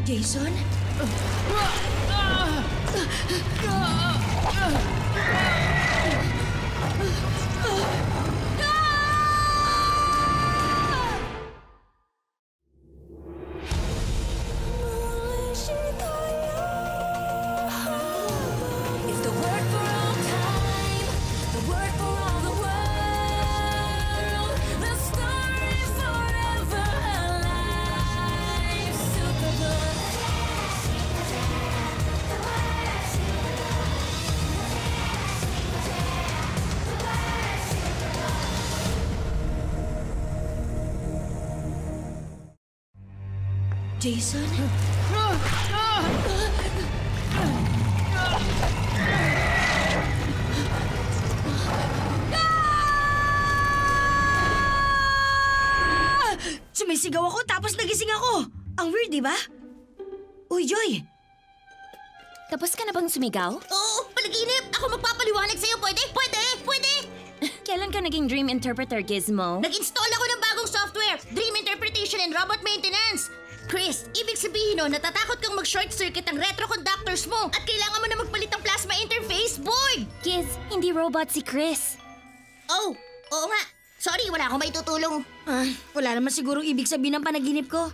Jason? Jason? Sumisigaw ako tapos nagising ako. Ang weird, di ba? Uy, Joy! Tapos ka na bang sumigaw? Oo, panaginip! Ako magpapaliwanag sa'yo, pwede? Kailan ka naging dream interpreter, Gizmo? Nag-install ako ng bagong software, Dream Interpretation and Robot Maintenance. Chris, ibig sabihin nun, natatakot kang mag-short circuit ang retroconductors mo at kailangan mo na magpalit ng plasma interface board! Giz, hindi robot si Chris. Oh, oo nga. Sorry, wala akong maitutulong. Wala naman sigurong ibig sabihin ng panaginip ko.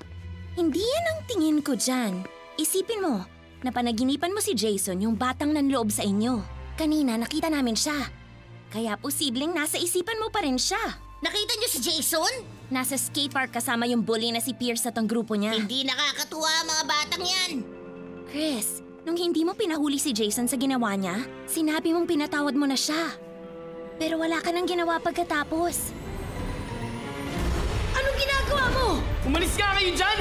Hindi yan ang tingin ko dyan. Isipin mo, na panaginipan mo si Jason yung batang nanloob sa inyo. Kanina nakita namin siya. Kaya posibleng nasa isipan mo pa rin siya. Nakita niyo si Jason? Nasa skatepark kasama yung bully na si Pierce at ang grupo niya. Hindi nakakatuwa ang mga batang yan. Chris, nung hindi mo pinahuli si Jason sa ginawa niya, sinabi mong pinatawad mo na siya. Pero wala ka nang ginawa pagkatapos. Anong ginagawa mo? Umalis nga kayo dyan!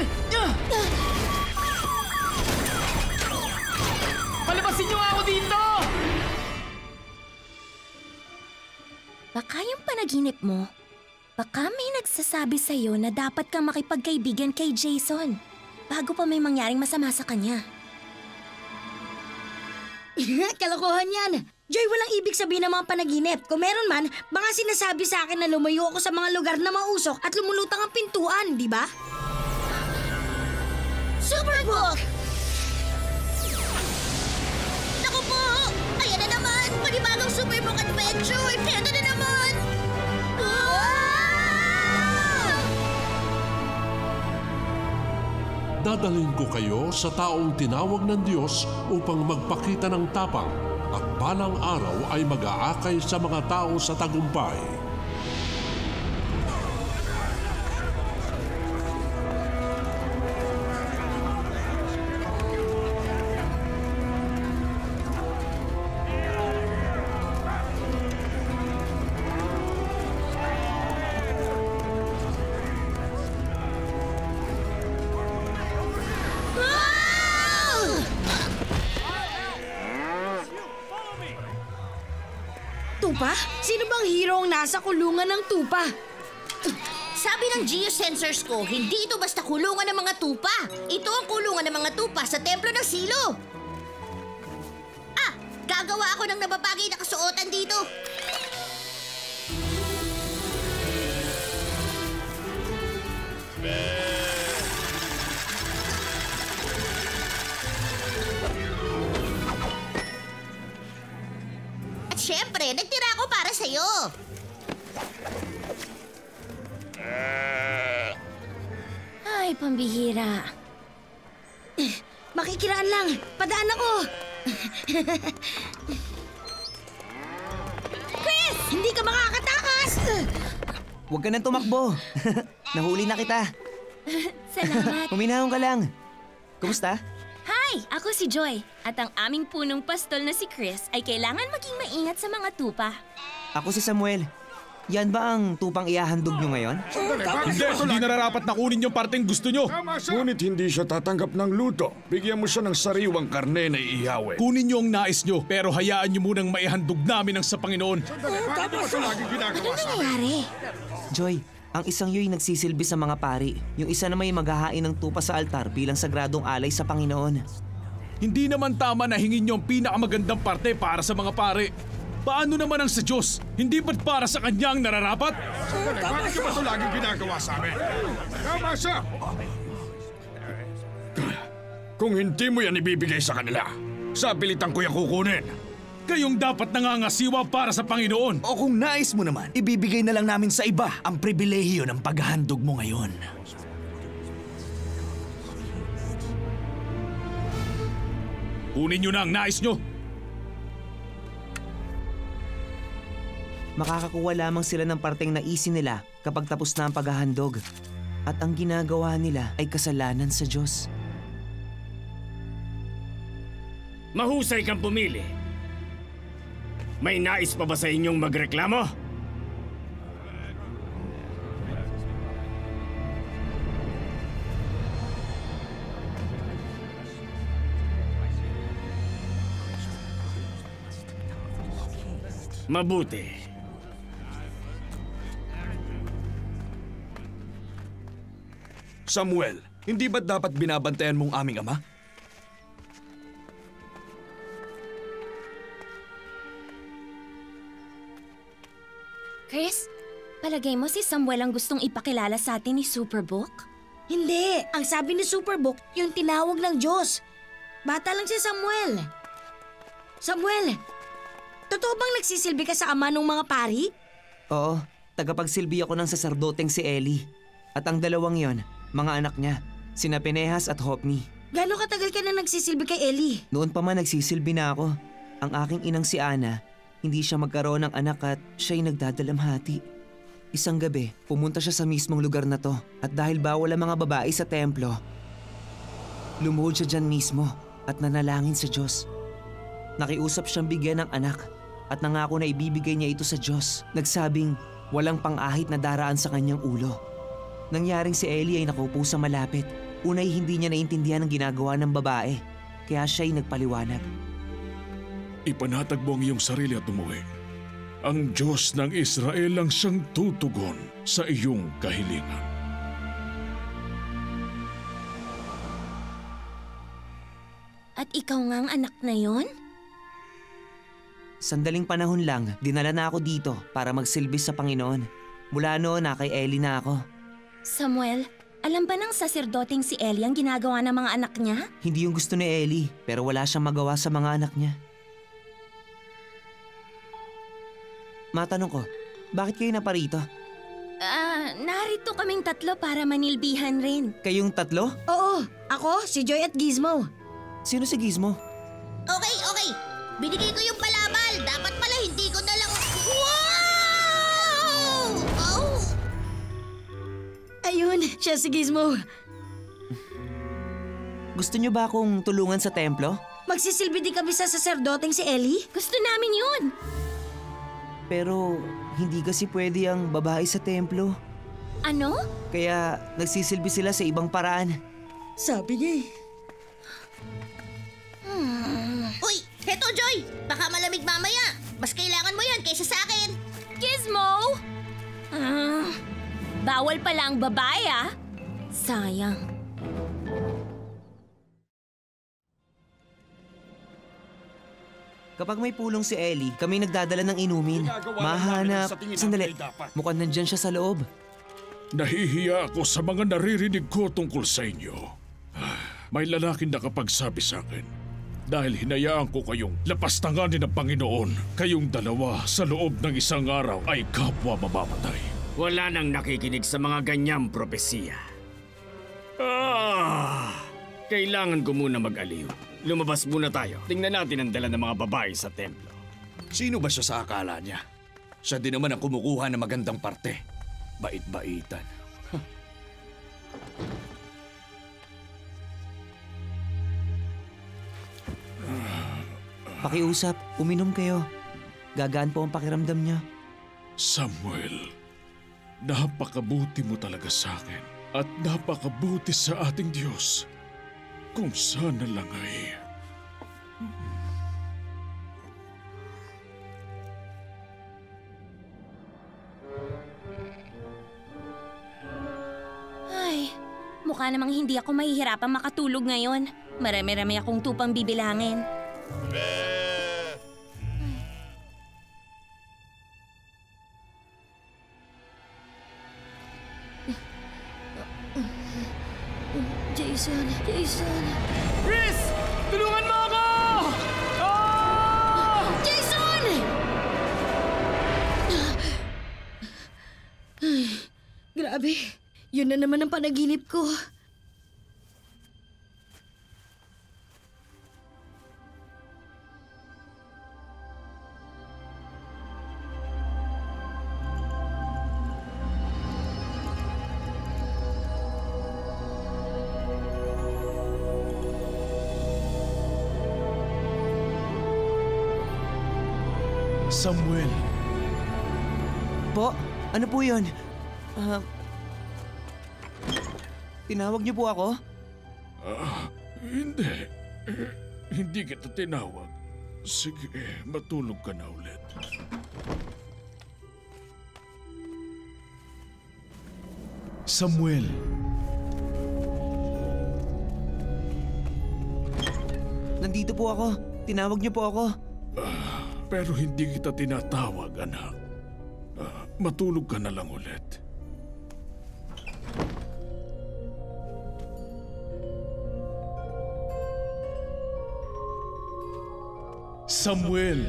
Palabasin niyo nga ako dito! Baka yung panaginip mo, baka may nagsasabi sa'yo na dapat kang makipagkaibigan kay Jason bago pa may mangyaring masama sa kanya. Kalokohan yan. Joy, walang ibig sabihin ng mga panaginip. Kung meron man, baka sinasabi sa akin na lumayo ako sa mga lugar na mausok at lumulutang ang pintuan, di ba? Superbook! Naku po! Ayan na naman! Panibagong Superbook Adventure! Eto na naman! Dadalhin ko kayo sa taong tinawag ng Diyos upang magpakita ng tapang at balang araw ay mag-aakay sa mga tao sa tagumpay. Tupa? Sino bang hero ang nasa kulungan ng tupa? Sabi ng geosensors ko, hindi ito basta kulungan ng mga tupa. Ito ang kulungan ng mga tupa sa Templo ng Silo. Gagawa ako ng nababagay na kasuotan dito. At syempre, nagtira ako para sa'yo. Ay, pambihira. Makikiraan lang. Padaan ako. Chris! Hindi ka makakatakas! Huwag ka nang tumakbo. Nahuli na kita. Salamat. Huminahon ka lang. Kumusta? Hi! Ako si Joy. At ang aming punong pastol na si Chris ay kailangan maging maingat sa mga tupa. Ako si Samuel. Yan ba ang tupang ihahandog nyo ngayon? Hindi nararapat na kunin yung parteng gusto nyo. Ngunit hindi siya tatanggap ng luto. Bigyan mo siya ng sariwang karne na iihawin. Kunin nyo ang nais nyo, pero hayaan nyo munang maihandog namin ang sa Panginoon. Ano nangyayari? Joy, ang isang yo'y nagsisilbi sa mga pari. Yung isa na may maghahain ng tupa sa altar bilang sagradong alay sa Panginoon. Hindi naman tama na hingin nyo ang pinakamagandang parte para sa mga pari. Paano naman ang sa Diyos? Hindi ba't para sa Kanyang nararapat? Bakit ka ba ito laging ginagawa sa amin? Tama siya! Kung hindi mo yan ibibigay sa kanila, sa pilitan ko yan kukunin. Kayong dapat nangangasiwa para sa Panginoon. O kung nais mo naman, ibibigay na lang namin sa iba ang pribilehiyo ng paghahandog mo ngayon. Kunin nyo na ang nais nyo. Makakakuha lamang sila ng parteng naisin nila kapag tapos na ang paghahandog. At ang ginagawa nila ay kasalanan sa Diyos. Mahusay kang pumili. May nais pa ba sa inyong magreklamo? Mabuti. Samuel, hindi ba dapat binabantayan mong aming ama? Chris, palagay mo si Samuel ang gustong ipakilala sa atin ni Superbook? Hindi, ang sabi ni Superbook, yung tinawag ng Diyos. Bata lang si Samuel. Samuel, totoo bang nagsisilbi ka sa ama ng mga pari? Oo, tagapagsilbi ako ng saserdoteng si Eli. At ang dalawang yon, mga anak niya, sina Pinehas at Hopni. Gano'ng katagal ka na nagsisilbi kay Eli? Noon pa man nagsisilbi na ako. Ang aking inang si Ana, hindi siya magkaroon ng anak at siya'y nagdadalamhati. Isang gabi, pumunta siya sa mismong lugar na to at dahil bawal ang mga babae sa templo, lumuhod siya dyan mismo at nanalangin sa Diyos. Nakiusap siyang bigyan ng anak at nangako na ibibigay niya ito sa Diyos. Nagsabing walang pang-ahit na daraan sa kanyang ulo. Nangyaring si Eli ay nakaupo sa malapit. Unay hindi niya naintindihan ang ginagawa ng babae, kaya siya'y nagpaliwanag. Ipanatag mo ang iyong sarili at umuwi. Ang Diyos ng Israel ang siyang tutugon sa iyong kahilingan. At ikaw nga ang anak na yon? Sandaling panahon lang, dinala na ako dito para magsilbi sa Panginoon. Mula noon na kay Eli na ako. Samuel, alam ba ng saserdoteng si Eli ang ginagawa ng mga anak niya? Hindi yung gusto ni Eli, pero wala siyang magawa sa mga anak niya. Matanong ko, bakit kayo naparito? Narito kaming tatlo para manilbihan rin. Kayong tatlo? Oo, ako, si Joy at Gizmo. Sino si Gizmo? Okay. Binigay ko yung palabal. Dapat pala hindi ko na lang... Wow! Oh! Ayun, siya si Gizmo. Gusto niyo ba akong tulungan sa templo? Magsisilbi din kami sa saserdoteng si Eli? Gusto namin yun! Pero hindi kasi pwede ang babae sa templo. Ano? Kaya nagsisilbi sila sa ibang paraan. Sabi niya eh. Uy, heto Joy! Baka malamig mamaya. Mas kailangan mo yan kaysa sa akin. Gizmo! Bawal pala ang babae Sayang. Kapag may pulong si Eli, kami nagdadala ng inumin. Mahanap. Sandali, mukhang nandyan siya sa loob. Nahihiya ako sa mga naririnig ko tungkol sa inyo. May lalaking nakapagsabi sa akin, dahil hinayaan ko kayong lapastanganin ng Panginoon, kayong dalawa sa loob ng isang araw ay kapwa mamamatay. Wala nang nakikinig sa mga ganyang propesiya. Kailangan ko muna mag-aliw. Lumabas muna tayo. Tingnan natin ang dala ng mga babae sa templo. Sino ba siya sa akala niya? Siya din naman ang kumukuha ng magandang parte. Bait-baitan. Pakiusap, uminom kayo. Gagaan po ang pakiramdam niya. Samuel, napakabuti mo talaga sa akin at napakabuti sa ating Diyos. Kung sana lang ay... Ay, mukha namang hindi ako mahihirapang makatulog ngayon. Marami-rami akong tupang bibilangin. Jason, Jason. Chris! Tulungan mo ako! Ah! Jason! Ay, grabe. Yun na naman ang panaginip ko. Samuel, Po, ano po yun? Tinawag niyo po ako? hindi. Hindi kita tinawag. Sige, matulog ka na ulit. Samuel, Nandito po ako. Tinawag niyo po ako. pero hindi kita tinatawag, anak. Matulog ka na lang ulit. Samuel!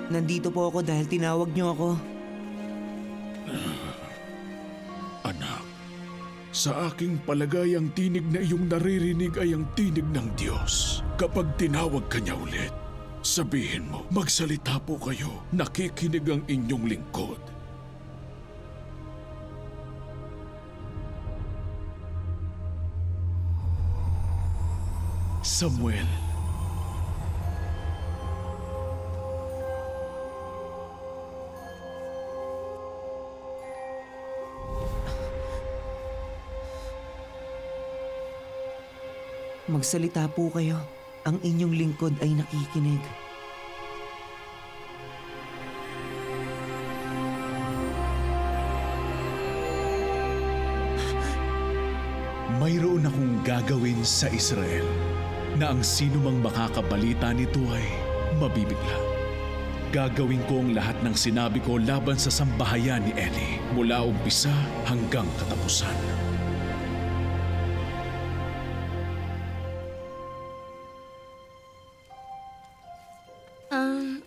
Nandito po ako dahil tinawag niyo ako. Anak, sa aking palagay ang tinig na iyong naririnig ay ang tinig ng Diyos. Kapag tinawag ka niya ulit, sabihin mo, magsalita po kayo, nakikinig ang inyong lingkod. Samuel. Magsalita po kayo. Ang inyong lingkod ay nakikinig. Mayroon akong gagawin sa Israel na ang sino mang makakabalita nito ay mabibigla. Gagawin ko ang lahat ng sinabi ko laban sa sambahayan ni Eli mula umpisa hanggang katapusan.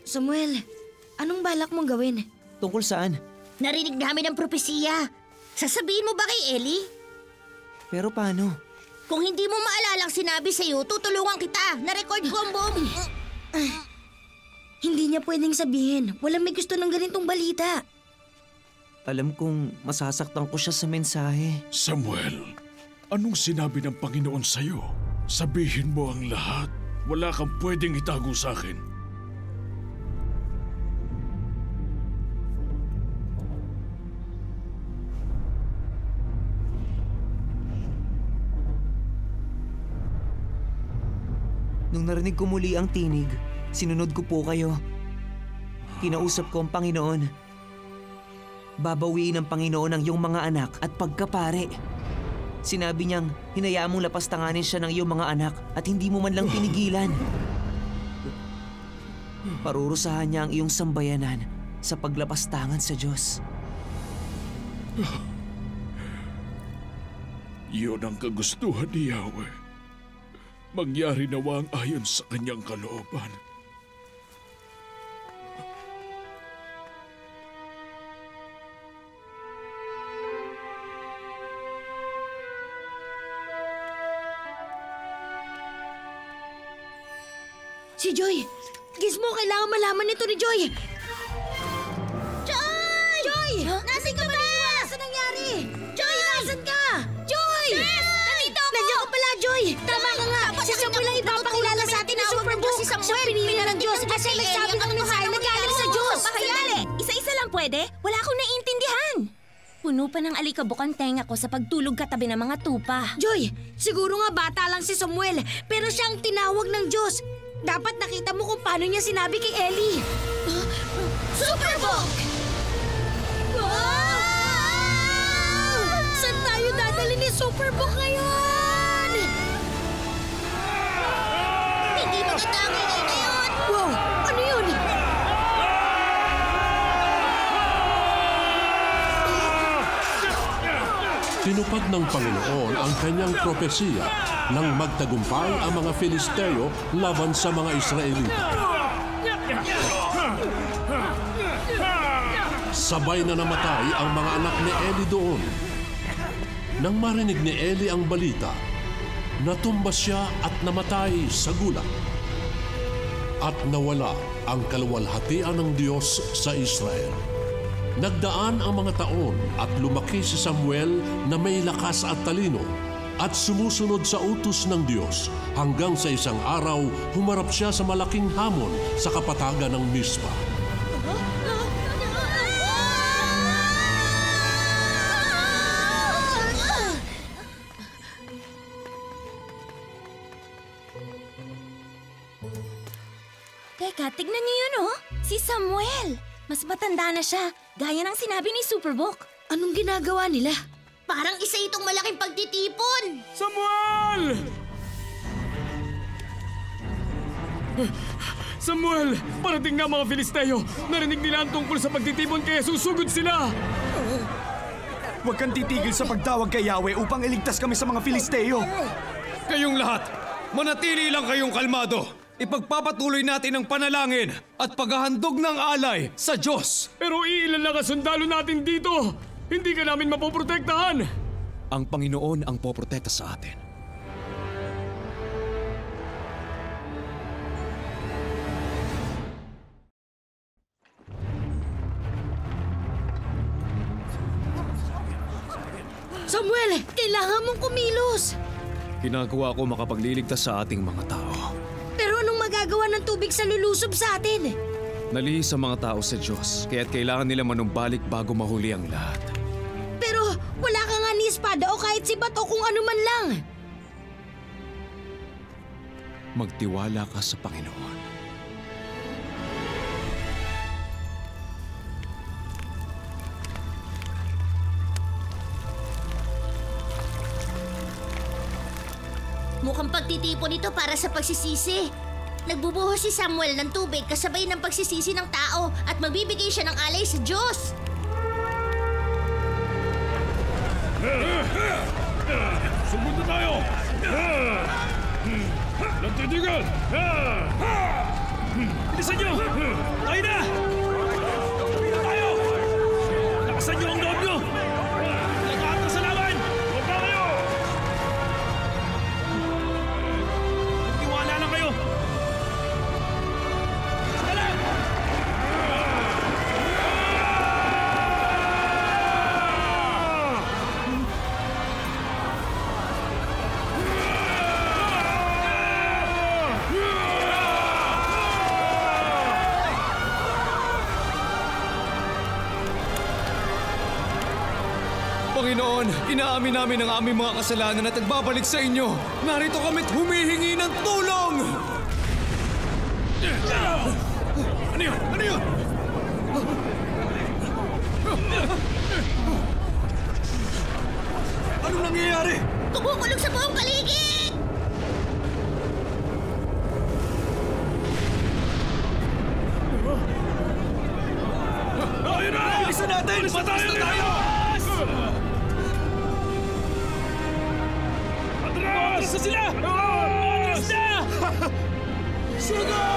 Samuel, anong balak mong gawin? Tungkol saan? Narinig namin ang propesiya. Sasabihin mo ba kay Ellie? Pero paano? Kung hindi mo maalala ang sinabi sa'yo, tutulungan kita. Na-record ko ang buong... Hindi niya pwedeng sabihin. Walang may gusto ng ganitong balita. Alam kong masasaktan ko siya sa mensahe. Samuel, anong sinabi ng Panginoon sa'yo? Sabihin mo ang lahat. Wala kang pwedeng itago sa akin. Nung narinig ko muli ang tinig, sinunod ko po kayo. Kinausap ko ang Panginoon. Babawiin ng Panginoon ang iyong mga anak at pagkapare. Sinabi niyang hinayaan mong lapastanganin siya ng iyong mga anak at hindi mo man lang pinigilan. Parurusahan niya ang iyong sambayanan sa paglapastangan sa Diyos. Iyon ang kagustuhan ni Yahweh. Mangyari nawa ang ayon sa kanyang kalooban. Si Joy! Gizmo, kailangan malaman nito ni Joy! Joy! Joy! Nasaan ka ba? Sa nangyari! Joy! Nasaan ka? Joy! Yes! Nandito ako! Nandiyan ka pala, Joy! Tama ka nga! Si Samuel ang ipapakilala sa atin ng Superbook! Si Samuel! Siya pinili ng Diyos at siya nagsabi ng mensahe na galing sa Diyos! Sandali! Isa-isa lang pwede? Wala akong naiintindihan. Puno pa ng alikabok ang tenga ko sa pagtulog katabi ng mga tupa. Joy, siguro nga bata lang si Samuel, pero siya ang tinawag ng Diyos. Dapat nakita mo kung paano niya sinabi kay Ellie. Superbook! Wow! Saan tayo dadali ni Superbook ngayon? Hindi maganda ang ingay na yun! Wow! Ano yun? Tinupad ng Panginoon ang kanyang propesiya nang magtagumpay ang mga Filisteo laban sa mga Israelita. Sabay na namatay ang mga anak ni Eli doon. Nang marinig ni Eli ang balita, natumba siya at namatay sa gulat. At nawala ang kaluwalhatian ng Diyos sa Israel. Nagdaan ang mga taon at lumaki si Samuel na may lakas at talino at sumusunod sa utos ng Diyos hanggang sa isang araw humarap siya sa malaking hamon sa kapatagan ng Mispa. Teka, tignan niyo yun oh! Si Samuel! Mas matanda na siya, gaya ng sinabi ni Superbook. Anong ginagawa nila? Parang isa itong malaking pagtitipon. Samuel! Samuel! Parating na mga Filisteo! Narinig nila ang tungkol sa pagtitipon kaya susugod sila! Huwag kang titigil sa pagtawag kay Yahweh upang iligtas kami sa mga Filisteo. Kayong lahat, manatili lang kayong kalmado. Ipagpapatuloy natin ang panalangin at paghahandog ng alay sa Diyos. Pero iilan lang ang sundalo natin dito! Hindi ka namin mapoprotektahan! Ang Panginoon ang poprotekta sa atin. Samuel, kailangan mong kumilos! Ginagawa ko makapagliligtas sa ating mga tao. Pero anong magagawa ng tubig sa lulusob sa atin? Nalihis ang mga tao sa Diyos, kaya't kailangan nila manumbalik bago mahuli ang lahat. Pero wala ka nga ni espada o kahit sibat o kung ano man lang. Magtiwala ka sa Panginoon. Mukhang pagtitipon ito para sa pagsisisi. Nagbubuhos si Samuel ng tubig kasabay ng pagsisisi ng tao at magbibigay siya ng alay sa Diyos. Sumunod na tayo! Nagtitigil! Bilisan nyo! Tayo na! Tayo! Lakasan nyo ang loob nyo! Lahat na sa laban! Huwag na kayo! Magtiwala lang kayo! Panginoon, inaamin namin ang aming mga kasalanan at nagbabalik sa inyo. Narito kami't humihingi ng tulong! Ano yun? Ano yun? Anong nangyayari? Kumukulog sa buong paligid! Ayun na! Bilisan natin! Patras na tayo! Atras! Isa sila! Atras na! Sugar!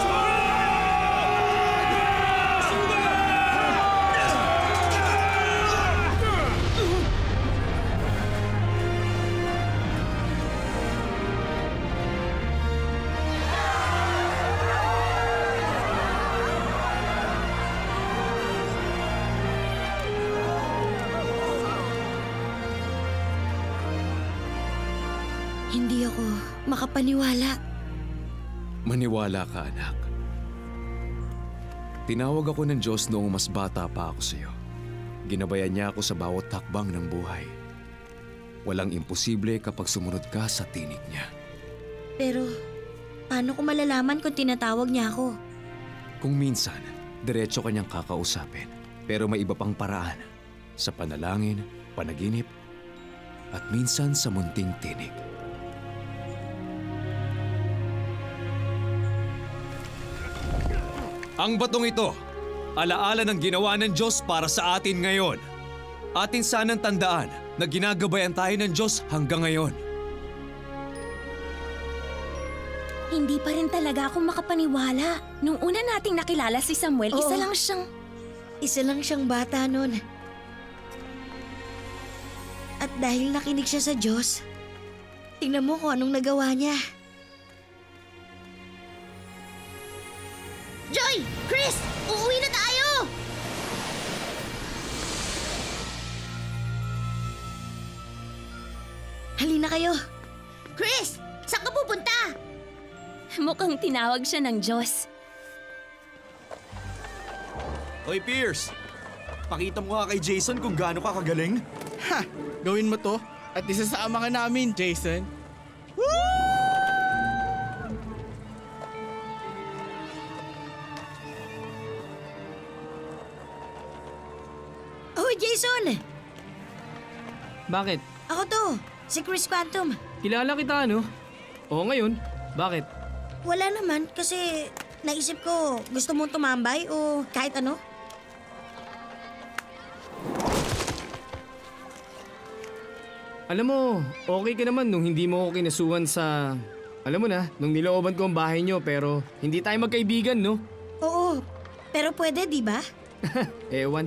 Hindi ako makapaniwala. Maniwala ka, anak. Tinawag ako ng Diyos noong mas bata pa ako sa iyo. Ginabayan niya ako sa bawat hakbang ng buhay. Walang imposible kapag sumunod ka sa tinig niya. Pero paano ko malalaman kung tinatawag niya ako? Kung minsan, diretso kanyang kakausapin. Pero may iba pang paraan. Sa panalangin, panaginip, at minsan sa munting tinig. Ang batong ito, alaala ng ginawa ng Diyos para sa atin ngayon. Atin sanang tandaan na ginagabayan tayo ng Diyos hanggang ngayon. Hindi pa rin talaga ako makapaniwala. Nung una nating nakilala si Samuel, Oo. Isa lang siyang bata nun. At dahil nakinig siya sa Diyos, tingnan mo kung anong nagawa niya. Joy! Chris! Uuwi na tayo! Halina kayo. Chris! Saan ka pupunta? Mukhang tinawag siya ng Diyos. Hoy Pierce! Pakita mo nga kay Jason kung gaano ka kagaling. Ha! Gawin mo to at isasama ka namin, Jason. Oh, Jason! Bakit? Ako to, si Chris Quantum. Kilala kita, ano? Oo, ngayon. Bakit? Wala naman kasi naisip ko gusto mong tumambay o kahit ano. Alam mo, okay ka naman nung hindi mo ako kinasuhan sa... Alam mo na, nung nilooban ko ang bahay nyo pero hindi tayo magkaibigan, no? Oo, pero pwede, di ba? Ewan.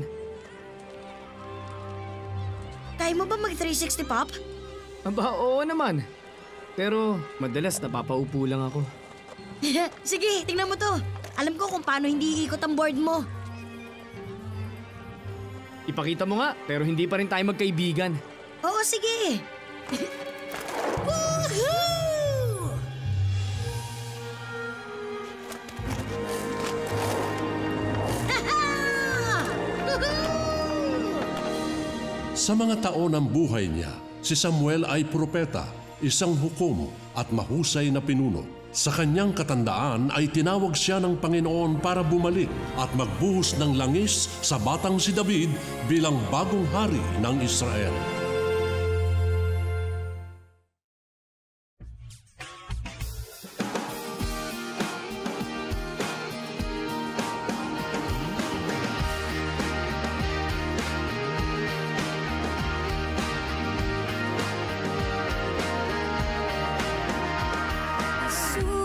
Kaya mo ba mag-360 pop? Aba, oo naman. Pero madalas napapaupo lang ako. Sige, tingnan mo to. Alam ko kung paano hindi iikot ang board mo. Ipakita mo nga, pero hindi pa rin tayo magkaibigan. Oo, sige. Woohoo! Sa mga taon ng buhay niya, si Samuel ay propeta, isang hukom at mahusay na pinuno. Sa kanyang katandaan ay tinawag siya ng Panginoon para bumalik at magbuhos ng langis sa batang si David bilang bagong hari ng Israel.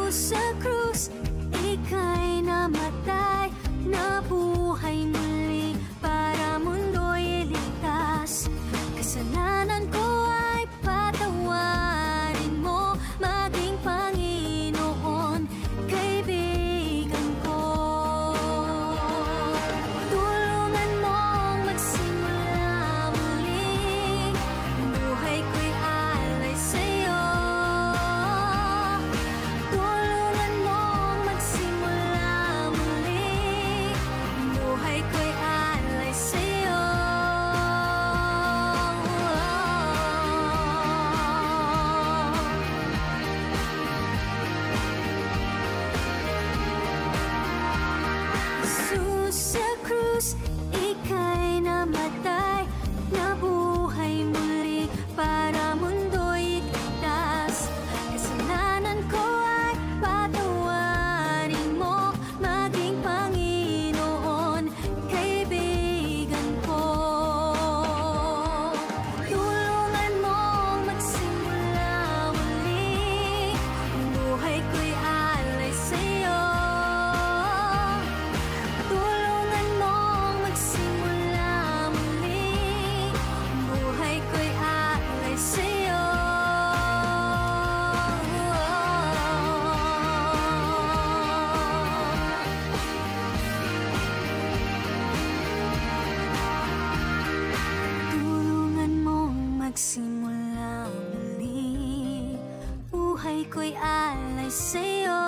Sa krus, ika'y namatay, nabuhay muli para mundo'y iligtas. Kasalanan ko ay patawarin mo, maging Panginoon, kaibigan ko. Tulungan mong magsimula muli, buhay ko'y alay sa'yo. Sa krus, ika'y namatay, nabuhay muli para mundo'y iligtas. Kasalanan ko ay patawarin mo, maging Panginoon, kaibigan ko. Tulungan mong magsimula muli, buhay ko'y alay sa'yo. Magsimula muli, buhay ko'y alay sa'yo.